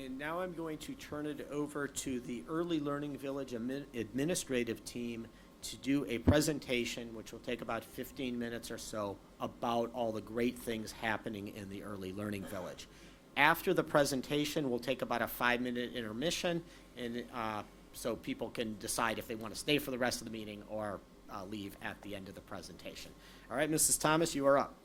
And now I'm going to turn it over to the Early Learning Village administrative team to do a presentation, which will take about 15 minutes or so, about all the great things happening in the Early Learning Village. After the presentation, we'll take about a 5-minute intermission, and so people can decide if they want to stay for the rest of the meeting or leave at the end of the presentation. All right, Mrs. Thomas, you are up.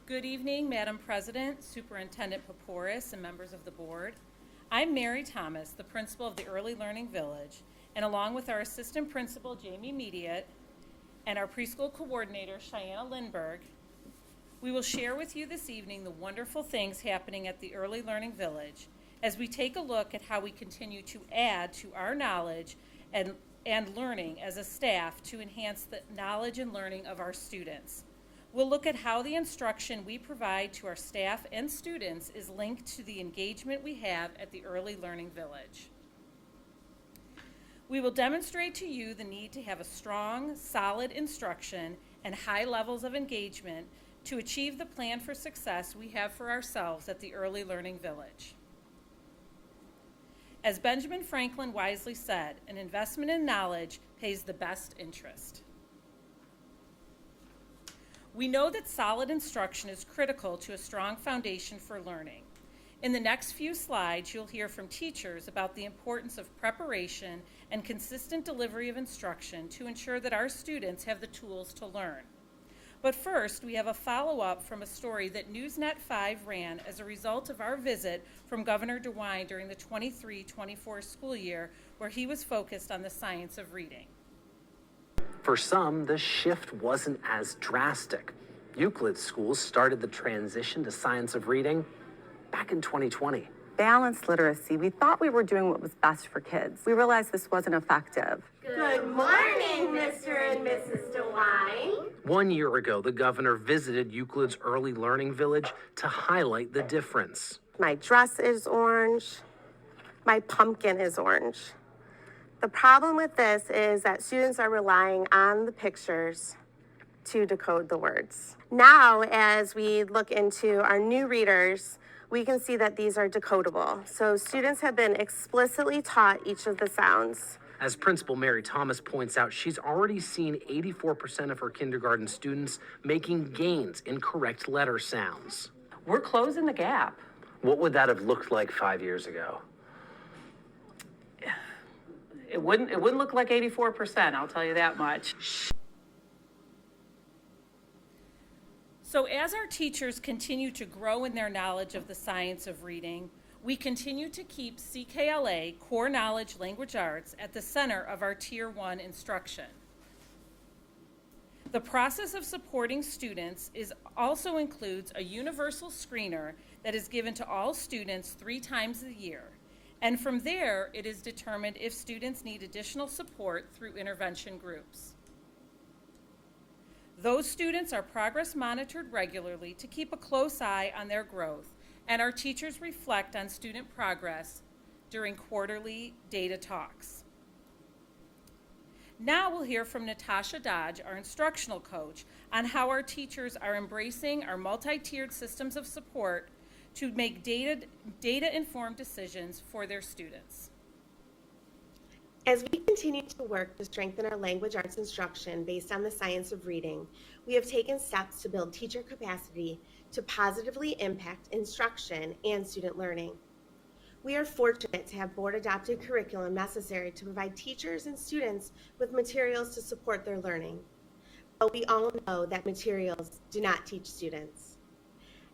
Good evening, Madam President, Superintendent Paporis, and members of the board. I'm Mary Thomas, the principal of the Early Learning Village, and along with our assistant principal, Jamie Mediate, and our preschool coordinator, Cheyenne Lindberg, we will share with you this evening the wonderful things happening at the Early Learning Village as we take a look at how we continue to add to our knowledge and learning as a staff to enhance the knowledge and learning of our students. We'll look at how the instruction we provide to our staff and students is linked to the engagement we have at the Early Learning Village. We will demonstrate to you the need to have a strong, solid instruction and high levels of engagement to achieve the plan for success we have for ourselves at the Early Learning Village. As Benjamin Franklin wisely said, an investment in knowledge pays the best interest. We know that solid instruction is critical to a strong foundation for learning. In the next few slides, you'll hear from teachers about the importance of preparation and consistent delivery of instruction to ensure that our students have the tools to learn. But first, we have a follow-up from a story that Newsnet 5 ran as a result of our visit from Governor DeWine during the 23-24 school year, where he was focused on the science of reading. For some, the shift wasn't as drastic. Euclid schools started the transition to science of reading back in 2020. Balanced literacy, we thought we were doing what was best for kids. We realized this wasn't effective. Good morning, Mr. and Mrs. DeWine. 1 year ago, the governor visited Euclid's Early Learning Village to highlight the difference. My dress is orange. My pumpkin is orange. The problem with this is that students are relying on the pictures to decode the words. Now, as we look into our new readers, we can see that these are decodable. So students have been explicitly taught each of the sounds. As Principal Mary Thomas points out, she's already seen 84% of her kindergarten students making gains in correct letter sounds. We're closing the gap. What would that have looked like 5 years ago? It wouldn't look like 84%, I'll tell you that much. So as our teachers continue to grow in their knowledge of the science of reading, we continue to keep CKLA, Core Knowledge Language Arts, at the center of our Tier 1 instruction. The process of supporting students also includes a universal screener that is given to all students 3 times a year. And from there, it is determined if students need additional support through intervention groups. Those students are progress monitored regularly to keep a close eye on their growth, and our teachers reflect on student progress during quarterly data talks. Now we'll hear from Natasha Dodge, our instructional coach, on how our teachers are embracing our multi-tiered systems of support to make data-informed decisions for their students. As we continue to work to strengthen our language arts instruction based on the science of reading, we have taken steps to build teacher capacity to positively impact instruction and student learning. We are fortunate to have board-adopted curriculum necessary to provide teachers and students with materials to support their learning. But we all know that materials do not teach students.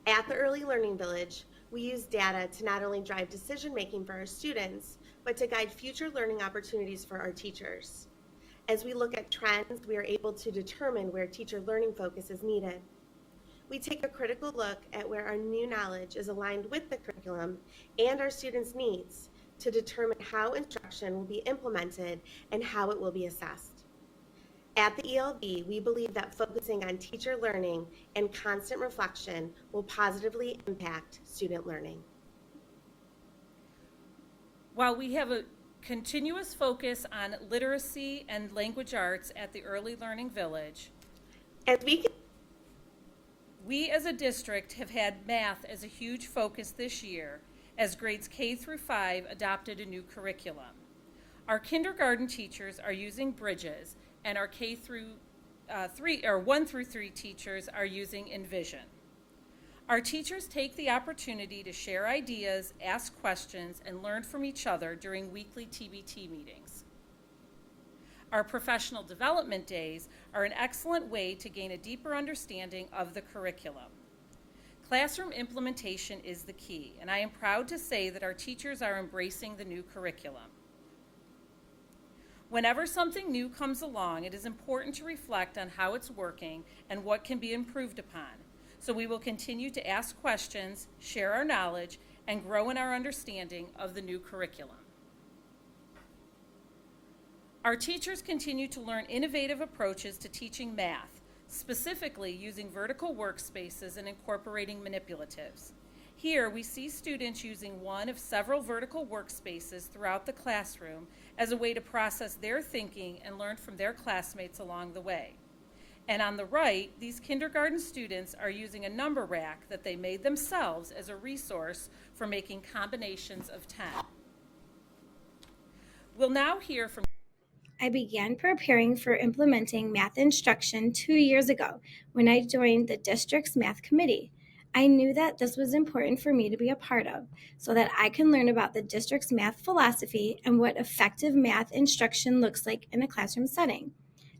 At the Early Learning Village, we use data to not only drive decision-making for our students, but to guide future learning opportunities for our teachers. As we look at trends, we are able to determine where teacher learning focus is needed. We take a critical look at where our new knowledge is aligned with the curriculum and our students' needs to determine how instruction will be implemented and how it will be assessed. At the ELV, we believe that focusing on teacher learning and constant reflection will positively impact student learning. While we have a continuous focus on literacy and language arts at the Early Learning Village, As we We as a district have had math as a huge focus this year as grades K through 5 adopted a new curriculum. Our kindergarten teachers are using Bridges and our K through 1 through 3 teachers are using Envision. Our teachers take the opportunity to share ideas, ask questions, and learn from each other during weekly TBT meetings. Our professional development days are an excellent way to gain a deeper understanding of the curriculum. Classroom implementation is the key, and I am proud to say that our teachers are embracing the new curriculum. Whenever something new comes along, it is important to reflect on how it's working and what can be improved upon. So we will continue to ask questions, share our knowledge, and grow in our understanding of the new curriculum. Our teachers continue to learn innovative approaches to teaching math, specifically using vertical workspaces and incorporating manipulatives. Here, we see students using one of several vertical workspaces throughout the classroom as a way to process their thinking and learn from their classmates along the way. And on the right, these kindergarten students are using a number rack that they made themselves as a resource for making combinations of 10. We'll now hear from I began preparing for implementing math instruction 2 years ago when I joined the district's math committee. I knew that this was important for me to be a part of so that I can learn about the district's math philosophy and what effective math instruction looks like in a classroom setting.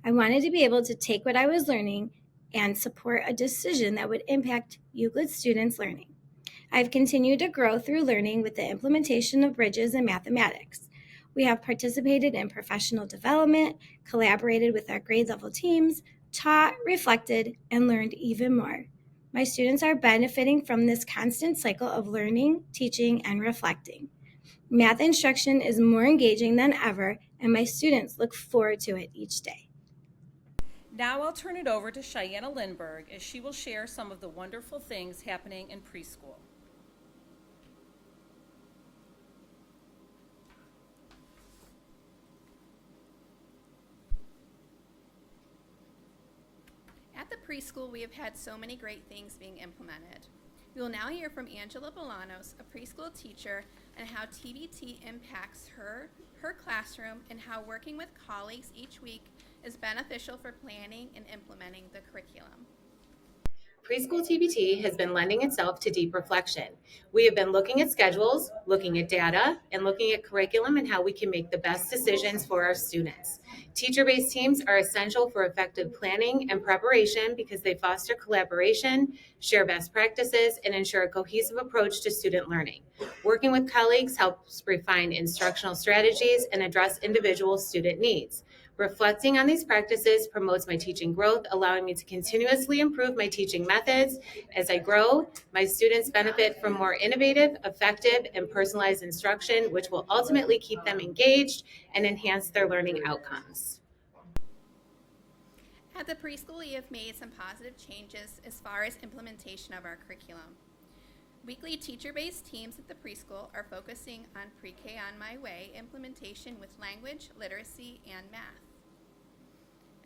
I wanted to be able to take what I was learning and support a decision that would impact Euclid students' learning. I've continued to grow through learning with the implementation of Bridges in mathematics. We have participated in professional development, collaborated with our grade level teams, taught, reflected, and learned even more. My students are benefiting from this constant cycle of learning, teaching, and reflecting. Math instruction is more engaging than ever, and my students look forward to it each day. Now I'll turn it over to Cheyenne Lindberg as she will share some of the wonderful things happening in preschool. At the preschool, we have had so many great things being implemented. We will now hear from Angela Bolanos, a preschool teacher, and how TBT impacts her classroom and how working with colleagues each week is beneficial for planning and implementing the curriculum. Preschool TBT has been lending itself to deep reflection. We have been looking at schedules, looking at data, and looking at curriculum and how we can make the best decisions for our students. Teacher-based teams are essential for effective planning and preparation because they foster collaboration, share best practices, and ensure a cohesive approach to student learning. Working with colleagues helps refine instructional strategies and address individual student needs. Reflecting on these practices promotes my teaching growth, allowing me to continuously improve my teaching methods. As I grow, my students benefit from more innovative, effective, and personalized instruction, which will ultimately keep them engaged and enhance their learning outcomes. At the preschool, we have made some positive changes as far as implementation of our curriculum. Weekly teacher-based teams at the preschool are focusing on Pre-K on My Way implementation with language, literacy, and math.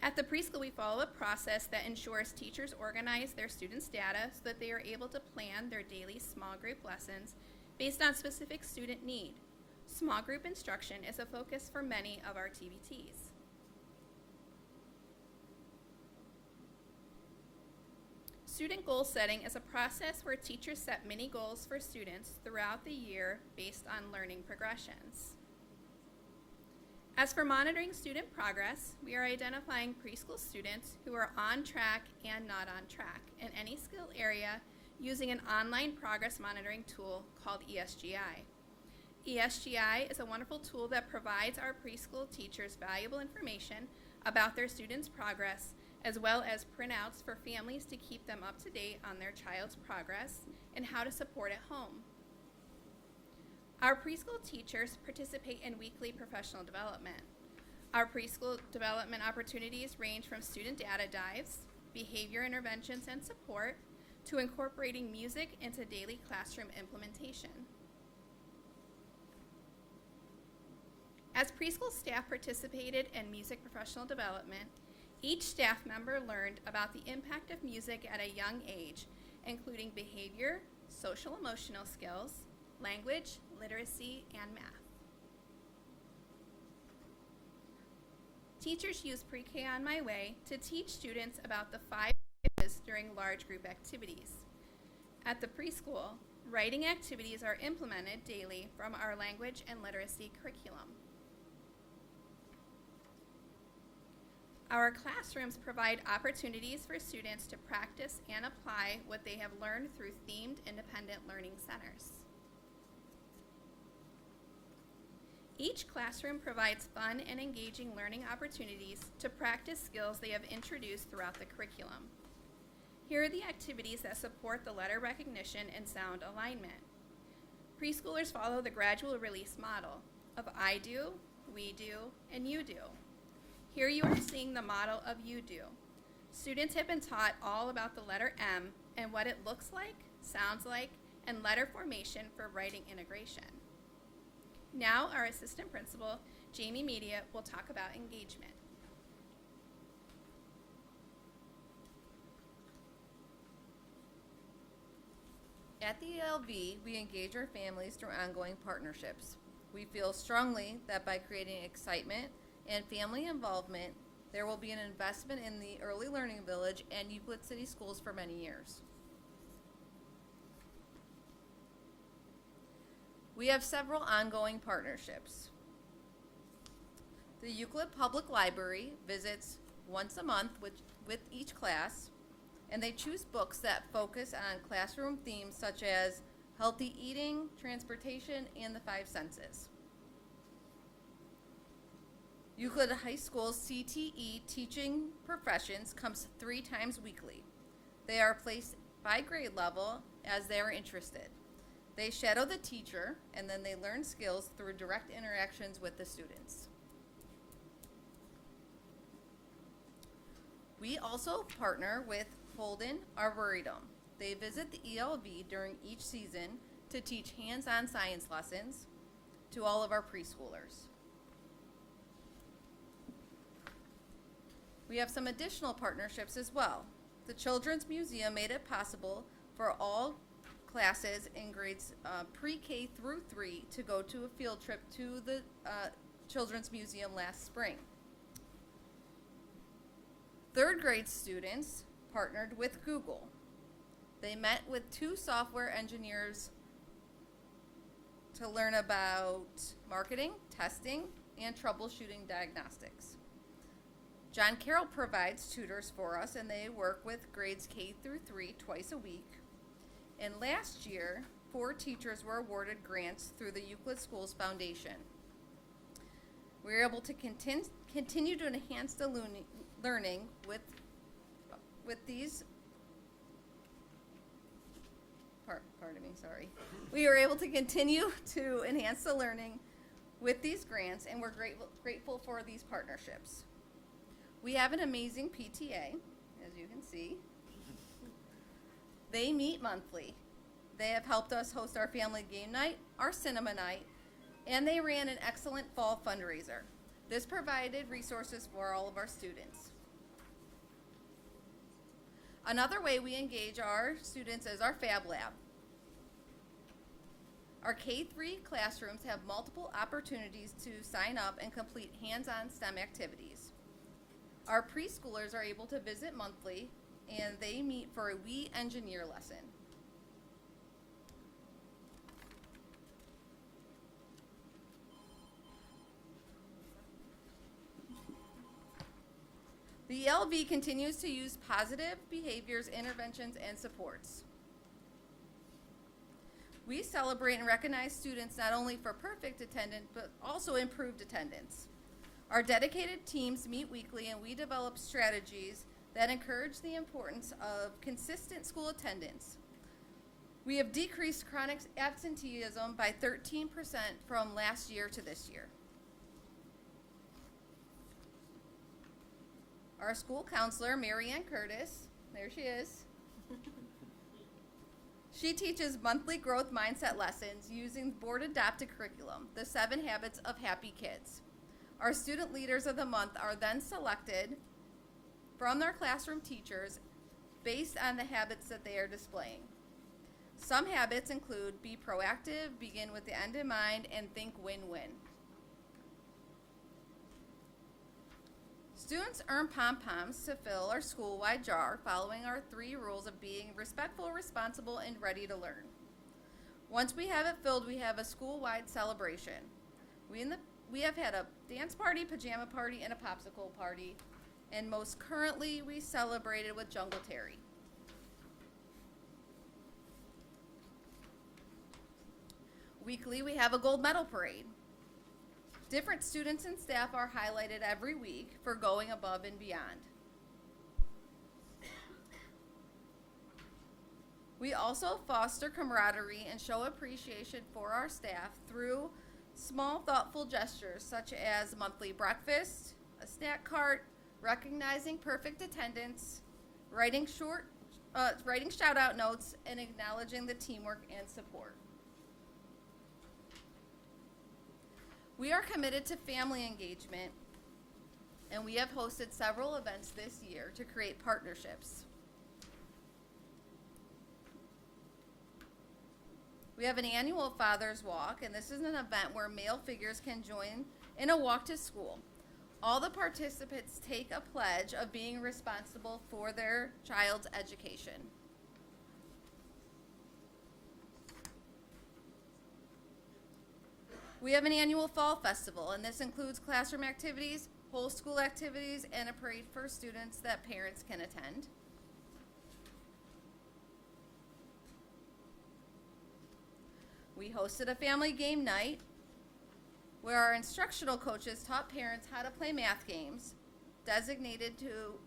At the preschool, we follow a process that ensures teachers organize their students' data so that they are able to plan their daily small group lessons based on specific student need. Small group instruction is a focus for many of our TBTs. Student goal setting is a process where teachers set mini goals for students throughout the year based on learning progressions. As for monitoring student progress, we are identifying preschool students who are on track and not on track in any skill area using an online progress monitoring tool called ESGI. ESGI is a wonderful tool that provides our preschool teachers valuable information about their students' progress, as well as printouts for families to keep them up to date on their child's progress and how to support at home. Our preschool teachers participate in weekly professional development. Our preschool development opportunities range from student data dives, behavior interventions and support, to incorporating music into daily classroom implementation. As preschool staff participated in music professional development, Each staff member learned about the impact of music at a young age, including behavior, social emotional skills, language, literacy, and math. Teachers use Pre-K on My Way to teach students about the 5 languages during large group activities. At the preschool, writing activities are implemented daily from our language and literacy curriculum. Our classrooms provide opportunities for students to practice and apply what they have learned through themed independent learning centers. Each classroom provides fun and engaging learning opportunities to practice skills they have introduced throughout the curriculum. Here are the activities that support the letter recognition and sound alignment. Preschoolers follow the gradual release model of I do, we do, and you do. Here you are seeing the model of you do. Students have been taught all about the letter M and what it looks like, sounds like, and letter formation for writing integration. Now our assistant principal, Jamie Media, will talk about engagement. At the ELV, we engage our families through ongoing partnerships. We feel strongly that by creating excitement and family involvement, there will be an investment in the Early Learning Village and Euclid City Schools for many years. We have several ongoing partnerships. The Euclid Public Library visits once a month with each class, and they choose books that focus on classroom themes such as healthy eating, transportation, and the 5 senses. Euclid High School's CTE teaching professions comes 3 times weekly. They are placed by grade level as they are interested. They shadow the teacher, and then they learn skills through direct interactions with the students. We also partner with Holden Arboretum. They visit the ELV during each season to teach hands-on science lessons to all of our preschoolers. We have some additional partnerships as well. The Children's Museum made it possible for all classes in grades pre-K through 3 to go to a field trip to the Children's Museum last spring. 3rd grade students partnered with Google. They met with 2 software engineers to learn about marketing, testing, and troubleshooting diagnostics. John Carroll provides tutors for us, and they work with grades K through 3 twice a week. And last year, 4 teachers were awarded grants through the Euclid Schools Foundation. We were able to continue to enhance the learning with these. We were able to continue to enhance the learning with these grants, and we're grateful for these partnerships. We have an amazing PTA, as you can see. They meet monthly. They have helped us host our family game night, our cinema night, and they ran an excellent fall fundraiser. This provided resources for all of our students. Another way we engage our students is our Fab Lab. Our K-3 classrooms have multiple opportunities to sign up and complete hands-on STEM activities. Our preschoolers are able to visit monthly, and they meet for a We Engineer lesson. The ELV continues to use positive behaviors, interventions, and supports. We celebrate and recognize students not only for perfect attendance, but also improved attendance. Our dedicated teams meet weekly, and we develop strategies that encourage the importance of consistent school attendance. We have decreased chronic absenteeism by 13% from last year to this year. Our school counselor, Mary Ann Curtis, there she is. She teaches monthly growth mindset lessons using board-adopted curriculum, the 7 Habits of Happy Kids. Our student leaders of the month are then selected from their classroom teachers based on the habits that they are displaying. Some habits include be proactive, begin with the end in mind, and think win-win. Students earn pom-poms to fill our school-wide jar following our 3 rules of being respectful, responsible, and ready to learn. Once we have it filled, we have a school-wide celebration. We have had a dance party, pajama party, and a popsicle party, and most currently we celebrated with Jungle Terry. Weekly, we have a gold medal parade. Different students and staff are highlighted every week for going above and beyond. We also foster camaraderie and show appreciation for our staff through small, thoughtful gestures such as monthly breakfast, a snack cart, recognizing perfect attendance, writing shout-out notes, and acknowledging the teamwork and support. We are committed to family engagement, and we have hosted several events this year to create partnerships. We have an annual Father's Walk, and this is an event where male figures can join in a walk to school. All the participants take a pledge of being responsible for their child's education. We have an annual Fall Festival, and this includes classroom activities, whole school activities, and a parade for students that parents can attend. We hosted a family game night where our instructional coaches taught parents how to play math games designated to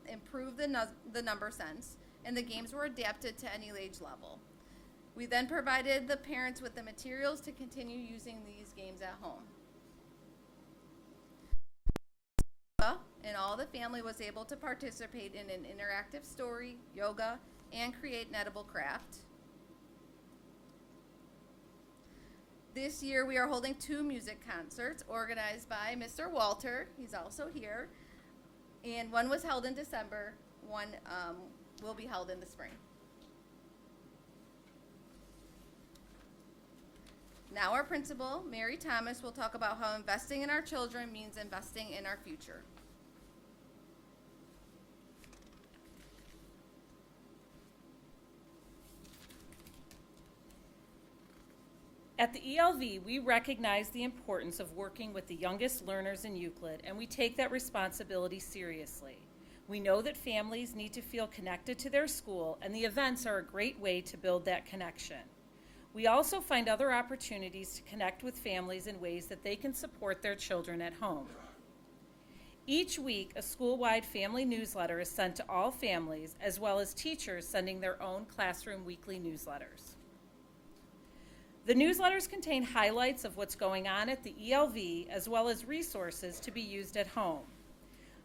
improve the number sense, and the games were adapted to any age level. We then provided the parents with the materials to continue using these games at home. And all the family was able to participate in an interactive story, yoga, and create an edible craft. This year we are holding 2 music concerts organized by Mr. Walter. He's also here. And one was held in December, one will be held in the spring. Now our principal, Mary Thomas, will talk about how investing in our children means investing in our future. At the ELV, we recognize the importance of working with the youngest learners in Euclid, and we take that responsibility seriously. We know that families need to feel connected to their school, and the events are a great way to build that connection. We also find other opportunities to connect with families in ways that they can support their children at home. Each week, a school-wide family newsletter is sent to all families, as well as teachers sending their own classroom weekly newsletters. The newsletters contain highlights of what's going on at the ELV, as well as resources to be used at home.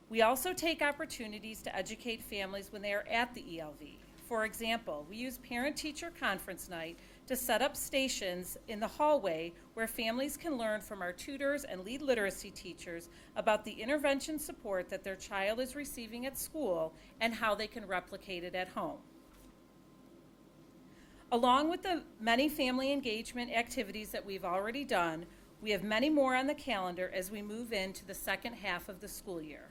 We also take opportunities to educate families when they are at the ELV. For example, we use parent-teacher conference night to set up stations in the hallway where families can learn from our tutors and lead literacy teachers about the intervention support that their child is receiving at school and how they can replicate it at home. Along with the many family engagement activities that we've already done, we have many more on the calendar as we move into the second half of the school year.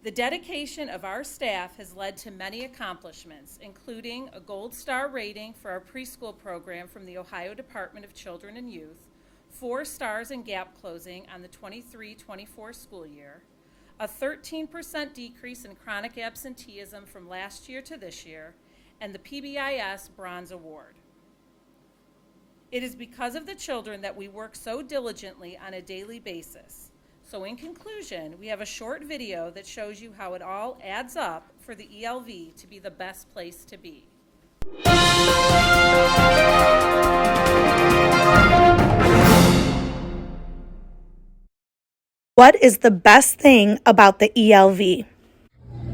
The dedication of our staff has led to many accomplishments, including a gold star rating for our preschool program from the Ohio Department of Children and Youth, 4 stars in gap closing on the 23-24 school year, a 13% decrease in chronic absenteeism from last year to this year, and the PBIS Bronze Award. It is because of the children that we work so diligently on a daily basis. So in conclusion, we have a short video that shows you how it all adds up for the ELV to be the best place to be. What is the best thing about the ELV?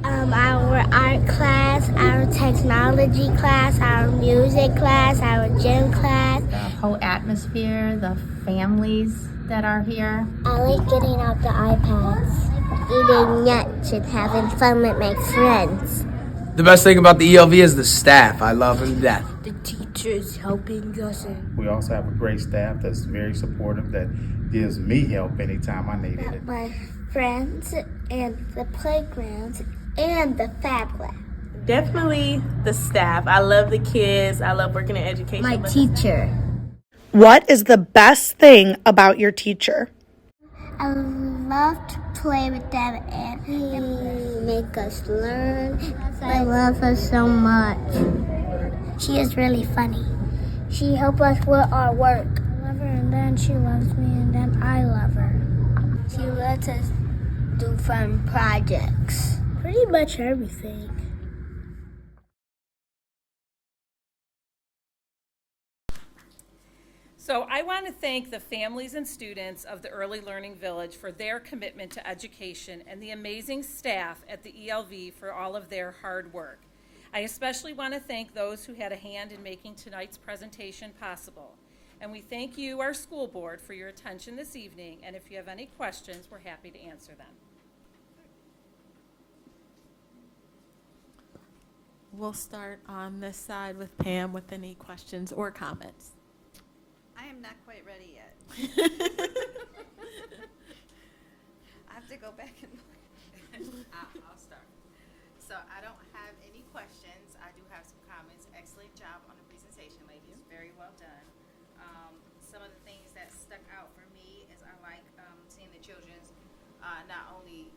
Our art class, our our technology class, our music class, our gym class. The whole atmosphere, the families that are here. I like getting out the iPads, eating nuts, and having fun with my friends. The best thing about the ELV is the staff. I love them to death. The teachers helping us. We also have a great staff that's very supportive, that gives me help anytime I need it. My friends and the playgrounds and the Fab Lab. Definitely the staff. I love the kids. I love working in education. My teacher. What is the best thing about your teacher? I love to play with them and they make us learn. I love her so much. She is really funny. She helps us with our work. I love her and then she loves me and then I love her. She lets us do fun projects. Pretty much everything. So I want to thank the families and students of the Early Learning Village for their commitment to education and the amazing staff at the ELV for all of their hard work. I especially want to thank those who had a hand in making tonight's presentation possible. And we thank you, our school board, for your attention this evening. And if you have any questions, we're happy to answer them. We'll start on this side with Pam with any questions or comments. I am not quite ready yet. I have to go back and look. I'll start. So I don't have any questions. I do have some comments. Excellent job on the presentation, ladies. Very well done. Some of the things that stuck out for me is I like seeing the children's not only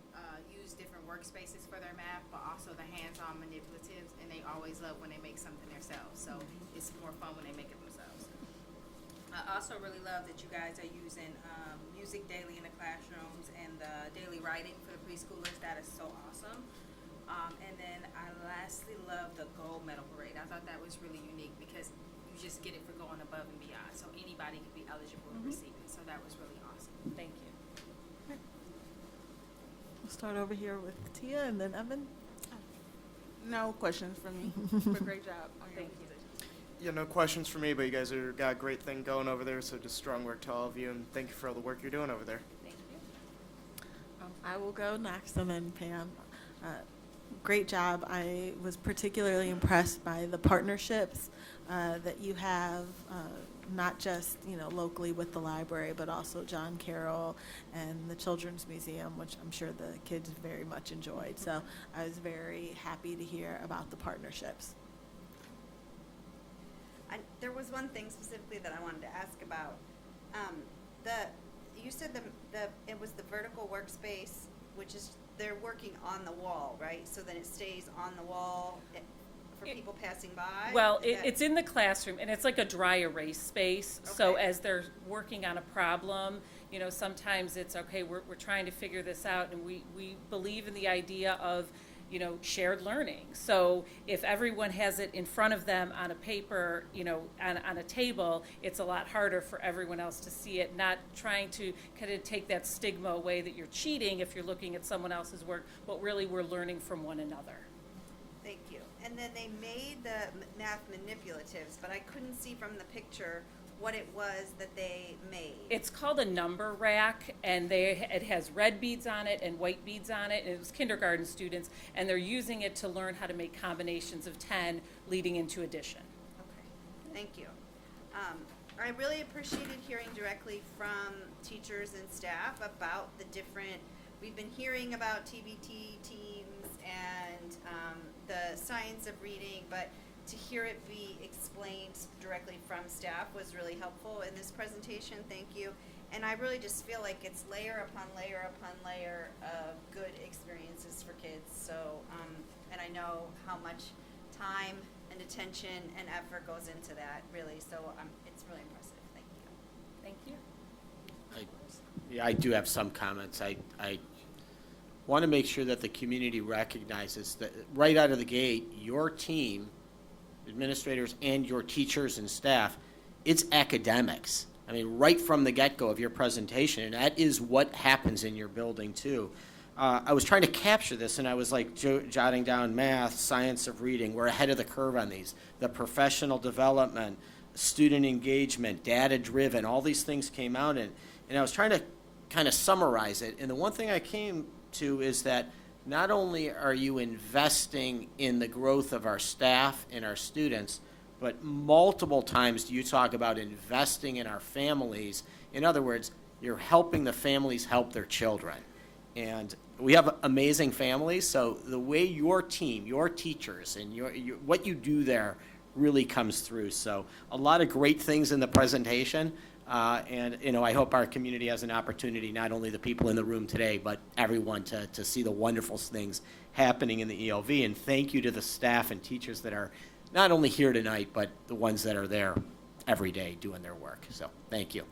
use different workspaces for their math, but also the hands-on manipulatives, and they always love when they make something themselves. So it's more fun when they make it themselves. I also really love that you guys are using music daily in the classrooms and the daily writing for the preschoolers. That is so awesome. And then I lastly love the gold medal parade. I thought that was really unique because you just get it for going above and beyond. So anybody can be eligible to receive it. So that was really awesome. Thank you. We'll start over here with Tia and then Evan. No questions for me. But great job on your presentation. Yeah, no questions for me, but you guys have got a great thing going over there, so just strong work to all of you, and thank you for all the work you're doing over there. Thank you. I will go next and then Pam. Great job. I was particularly impressed by the partnerships that you have, not just locally with the library, but also John Carroll and the Children's Museum, which I'm sure the kids very much enjoyed. So I was very happy to hear about the partnerships. There was one thing specifically that I wanted to ask about. You said it was the vertical workspace, which is they're working on the wall, right? So then it stays on the wall for people passing by? Well, it's in the classroom, and it's like a dry erase space. Okay. So as they're working on a problem, sometimes it's, okay, we're trying to figure this out, and we believe in the idea of shared learning. So if everyone has it in front of them on a paper, on a table, it's a lot harder for everyone else to see it, not trying to kind of take that stigma away that you're cheating if you're looking at someone else's work, but really we're learning from one another. Thank you. And then they made the math manipulatives, but I couldn't see from the picture what it was that they made. It's called a number rack, and it has red beads on it and white beads on it, and it was kindergarten students, and they're using it to learn how to make combinations of 10 leading into addition. Okay, thank you. I really appreciated hearing directly from teachers and staff about the different, we've been hearing about TBT teams and the science of reading, but to hear it be explained directly from staff was really helpful in this presentation. Thank you. And I really just feel like it's layer upon layer upon layer of good experiences for kids. So, and I know how much time and attention and effort goes into that, really. So it's really impressive. Thank you. Thank you. I do have some comments. I want to make sure that the community recognizes that right out of the gate, your team, administrators and your teachers and staff, it's academics. I mean, right from the get-go of your presentation, and that is what happens in your building too. I was trying to capture this, and I was like jotting down math, science of reading. We're ahead of the curve on these. The professional development, student engagement, data-driven, all these things came out, and I was trying to kind of summarize it. And the one thing I came to is that not only are you investing in the growth of our staff and our students, but multiple times do you talk about investing in our families. In other words, you're helping the families help their children. And we have amazing families, so the way your team, your teachers, and what you do there really comes through. So a lot of great things in the presentation, and I hope our community has an opportunity, not only the people in the room today, but everyone to see the wonderful things happening in the ELV. And thank you to the staff and teachers that are not only here tonight, but the ones that are there every day doing their work. So thank you.